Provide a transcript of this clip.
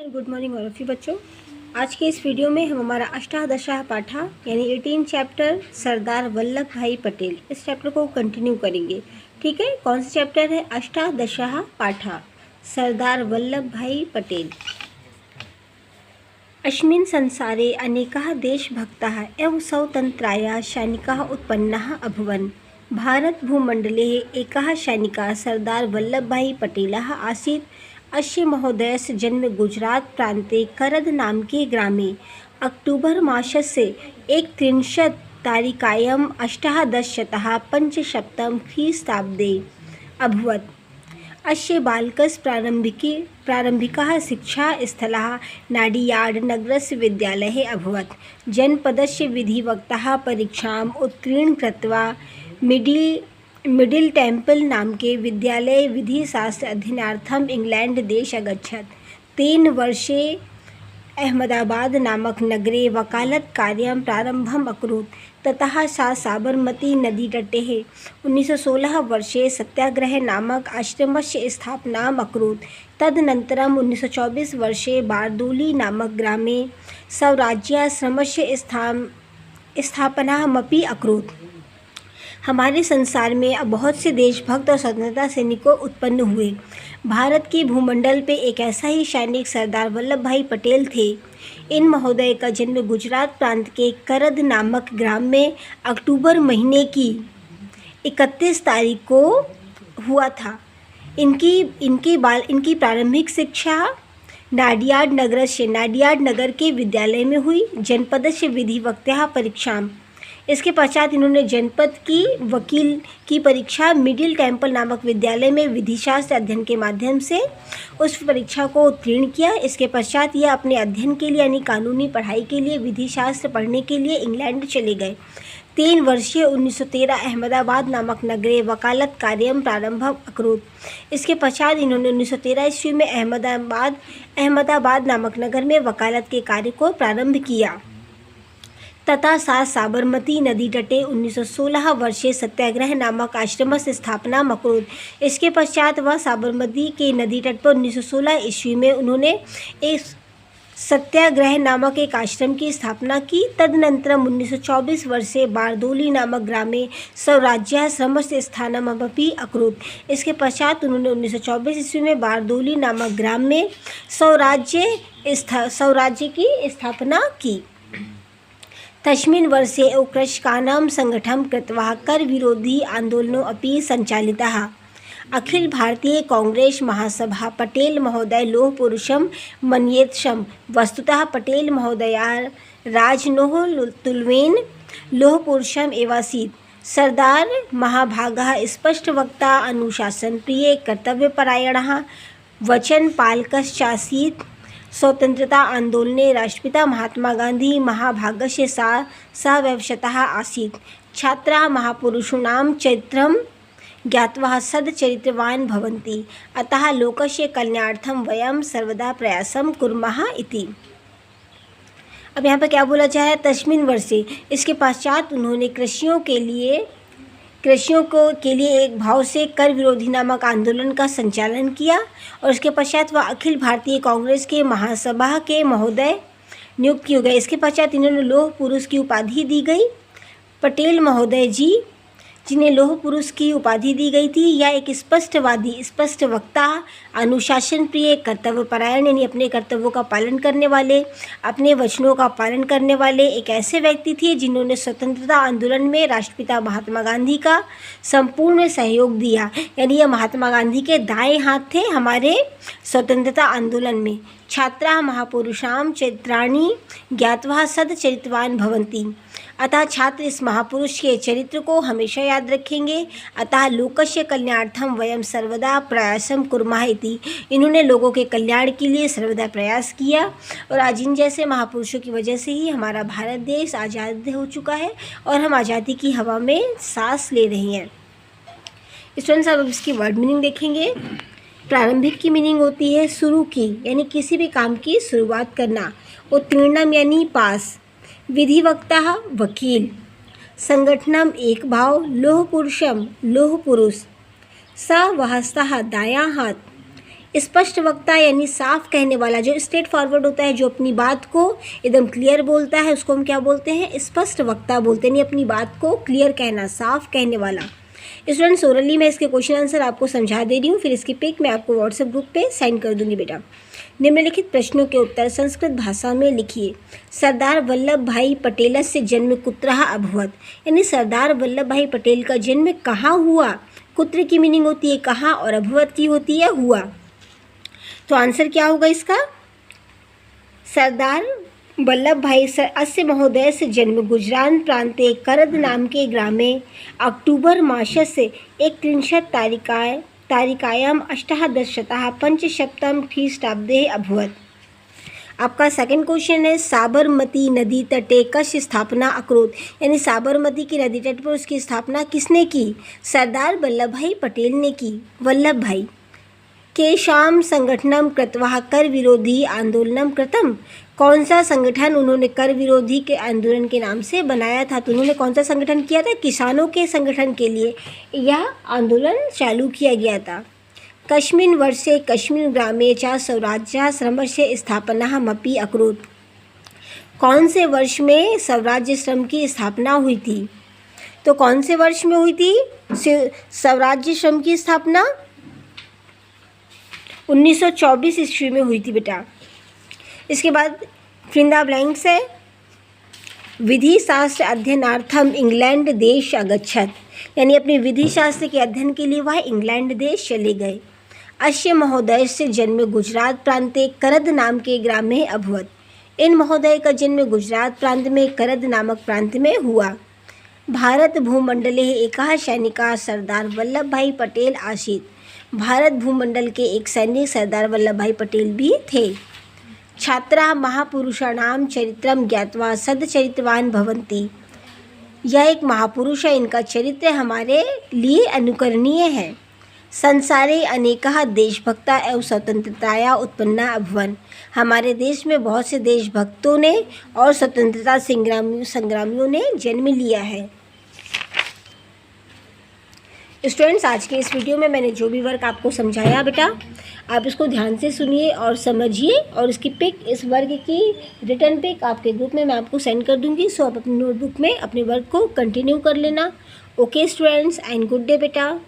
Good morning all of you बच्चों। आज के इस वीडियो में हम हमारा अष्टादशः पाठा यानी 18 चैप्टर सरदार वल्लभ भाई पटेल इस चैप्टर को कंटिन्यू करेंगे। ठीक है, कौन सा चैप्टर है? अष्टादशः पाठा सरदार वल्लभ भाई पटेल। अस्मिन् संसारे अनेकाः देशभक्ताः एवं स्वतन्त्राय सैनिकाः उत्पन्नाः अभवन्। भारतभूमण्डले एकः सैनिकः सरदार वल्लभभाई पटेलः आसीत्। अस्य महोदयस्य जन्म गुजरात प्रान्ते करद नामके ग्रामे अक्टूबर मासस्य 31 तारिकायाम् 1850 ख्रीस्ताब्दे अभवत्। अस्य बालकस्य प्रारम्भिकः शिक्षास्थलः नाडियाड् नगरस्य विद्यालये अभवत्। जनपदस्य विधिवक्ताः परीक्षाम् उत्तीर्णं कृत्वा मिडिल टेम्पल नामके विद्यालये विधिशास्त्र अध्ययनार्थम् इंग्लैंड देश अगच्छत्। 3 वर्षे अहमदाबाद नामक नगरे वकालत कार्यं प्रारम्भम् अकरोत्। ततः सा साबरमती नदीतटे 1916 वर्षे सत्याग्रह नामक आश्रमस्य स्थापनाम् अकरोत्। तदनन्तरम् 1924 वर्षे बारदोली नामक ग्रामे स्वराज्याश्रमस्य स्थापनामपि अकरोत्। हमारे संसार में अब बहुत से देशभक्त और स्वतंत्रता सैनिकों उत्पन्न हुए। भारत के भूमंडल पे एक ऐसा ही सैनिक सरदार वल्लभ भाई पटेल थे। इन महोदय का जन्म गुजरात प्रांत के करद नामक ग्राम में अक्टूबर महीने की 31 तारीख को हुआ था। इनकी प्रारंभिक शिक्षा नाडियाड नगर के विद्यालय में हुई। जनपदस्य विधिवक्ता परीक्षा, इसके पश्चात इन्होंने जनपद की वकील की परीक्षा मिडिल टेम्पल नामक विद्यालय में विधिशास्त्र अध्ययन के माध्यम से उस परीक्षा को उत्तीर्ण किया। इसके पश्चात यह अपने अध्ययन के लिए यानी कानूनी पढ़ाई के लिए विधिशास्त्र पढ़ने के लिए इंग्लैंड चले गए। 3 वर्षीय 1913 अहमदाबाद नामक नगरे वकालत कार्यं प्रारंभ अकरोत्। इसके पश्चात इन्होंने 1913 ईस्वी में अहमदाबाद नामक नगर में वकालत के कार्य को प्रारंभ किया। तथा सा साबरमती नदी तटे 1916 वर्षे सत्याग्रह नामक आश्रम से स्थापना अकरोत्। इसके पश्चात वह साबरमती के नदी तट पर 1916 ईस्वी में उन्होंने एक सत्याग्रह नामक एक आश्रम की स्थापना की। तदनंतरम 1924 वर्षे बारदोली नामक ग्रामे स्वराज्याश्रम से स्थानमपि अकरोत्। इसके पश्चात उन्होंने 1924 ईस्वी में बारदोली नामक ग्राम में स्वराज्य की स्थापना की। तस्मिन् वर्षे कृषकाणां संगठनं कृत्वा कर विरोधी आंदोलनों अपि सञ्चालिताः। अखिल भारतीय कांग्रेस महासभा पटेल महोदय लोह पुरुषं मन्येत्सम। वस्तुतः पटेल महोदया राजनोः तुल्येन लोह पुरुषम् एवासीत्। सरदार महाभागः स्पष्टवक्ता अनुशासन प्रिय कर्तव्यपरायणः वचनपालकश्चासीत्। स्वतंत्रता आंदोलने राष्ट्रपिता महात्मा गांधी महाभागस्य सहव्यवशतः आसीत्। छात्राः महापुरुषाणां चरित्रं ज्ञात्वा सच्चरित्रवान् भवन्ति। अतः लोकस्य कल्याणार्थं वयं सर्वदा प्रयासं कुर्मः इति। अब यहाँ पर क्या बोला जा रहा है? तस्मिन् वर्षे, इसके पश्चात उन्होंने कृषियों के लिए एक भाव से कर विरोधी नामक आंदोलन का संचालन किया और उसके पश्चात वह अखिल भारतीय कांग्रेस के महासभा के महोदय नियुक्त किए गए। इसके पश्चात इन्होंने लौह पुरुष की उपाधि दी गई। पटेल महोदय जी जिन्हें लौह पुरुष की उपाधि दी गई थी, या एक स्पष्ट वक्ता, अनुशासन प्रिय, कर्तव्यपरायण यानी अपने कर्तव्यों का पालन करने वाले, अपने वचनों का पालन करने वाले एक ऐसे व्यक्ति थे जिन्होंने स्वतंत्रता आंदोलन में राष्ट्रपिता महात्मा गांधी का संपूर्ण सहयोग दिया। यानी यह महात्मा गांधी के दाएं हाथ थे हमारे स्वतंत्रता आंदोलन में। छात्राः महापुरुषां चरित्राणि ज्ञात्वा सच्चरित्रवान् भवन्ति। अतः छात्र इस महापुरुष के चरित्र को हमेशा याद रखेंगे। अतः लोकस्य कल्याणार्थं वयं सर्वदा प्रयासं कुर्मः इति। इन्होंने लोगों के कल्याण के लिए सर्वदा प्रयास किया और आज इन जैसे महापुरुषों की वजह से ही हमारा भारत देश आज़ाद हो चुका है और हम आज़ादी की हवा में सांस ले रहे हैं। स्टूडेंट्स, अब इसकी वर्ड मीनिंग देखेंगे। प्रारंभिक की मीनिंग होती है शुरू की, यानी किसी भी काम की शुरुआत करना। उत्तीर्णम यानी पास। विधिवक्ता वकील। संगठनम एक भाव। लोह पुरुषम लोह पुरुष। स वहस्तः दायां हाथ। स्पष्ट वक्ता यानी साफ कहने वाला, जो स्ट्रेट फॉरवर्ड होता है, जो अपनी बात को एकदम क्लियर बोलता है, उसको हम क्या बोलते हैं? स्पष्ट वक्ता बोलते हैं, यानी अपनी बात को क्लियर कहना, साफ कहने वाला। स्टूडेंट्स, ओरली मैं इसके क्वेश्चन आंसर आपको समझा दे रही हूँ, फिर इसकी पिक मैं आपको व्हाट्सएप ग्रुप पे सेंड कर दूंगी बेटा। निम्नलिखित प्रश्नों के उत्तर संस्कृत भाषा में लिखिए। सरदार वल्लभ भाई पटेलस्य जन्म कुत्रः अभवत्, यानी सरदार वल्लभ भाई पटेल का जन्म कहाँ हुआ? कुत्र की मीनिंग होती है कहाँ, और अभवत की होती है हुआ। तो आंसर क्या होगा इसका? सरदार वल्लभ भाई अस्य महोदयस्य जन्म गुजरात प्रान्ते करद नाम के ग्रामे अक्टूबर मासस्य 31 तारिकायां अष्टादशशतः पंचसप्तम ख्रीष्टाब्दे अभवत्। आपका सेकंड क्वेश्चन है, साबरमती नदी तटे कस्य स्थापना अकरोत्, यानी साबरमती की नदी तट पर उसकी स्थापना किसने की? सरदार वल्लभ भाई पटेल ने की। वल्लभ भाई केषां संगठनं कृत्वा कर विरोधी आंदोलनं कृतम्, कौन सा संगठन उन्होंने कर विरोधी के आंदोलन के नाम से बनाया था? तो उन्होंने कौन सा संगठन किया था? किसानों के संगठन के लिए यह आंदोलन चालू किया गया था। कस्मिन् वर्षे कस्मिन् ग्रामे च स्वराज्याश्रमस्य स्थापनामपि अकरोत्, कौन से वर्ष में स्वराज्याश्रम की स्थापना हुई थी? तो कौन से वर्ष में हुई थी स्वराज्याश्रम की स्थापना? 1924 ईस्वी में हुई थी बेटा। इसके बाद फिंदा ब्लैंक्स है, विधि शास्त्र अध्ययनार्थम इंग्लैंड देश अगच्छत, यानी अपने विधि शास्त्र के अध्ययन के लिए वह इंग्लैंड देश चले गए। अस्य महोदयस्य जन्म गुजरात प्रांते करद नाम के ग्राम में अभवत, इन महोदय का जन्म गुजरात प्रांत में करद नामक प्रांत में हुआ। भारत भूमंडले एकः सैनिकः सरदार वल्लभ भाई पटेल आसीत्, भारत भूमंडल के एक सैनिक सरदार वल्लभ भाई पटेल भी थे। छात्रा महापुरुषाणाम चरित्रम ज्ञात्वा सदचरित्रवान भवन्ति, यह एक महापुरुष है, इनका चरित्र हमारे लिए अनुकरणीय है। संसारे अनेकः देशभक्ता एवं स्वतंत्रताया उत्पन्ना अभवन्, हमारे देश में बहुत से देशभक्तों ने और स्वतंत्रता संग्रामियों ने जन्म लिया है। स्टूडेंट्स, आज के इस वीडियो में मैंने जो भी वर्क आपको समझाया बेटा, आप इसको ध्यान से सुनिए और समझिए, और इसकी पिक, इस वर्क की रिटर्न पिक आपके ग्रुप में मैं आपको सेंड कर दूंगी। सो आप अपनी नोटबुक में अपने वर्क को कंटिन्यू कर लेना। Okay students, and good day बेटा।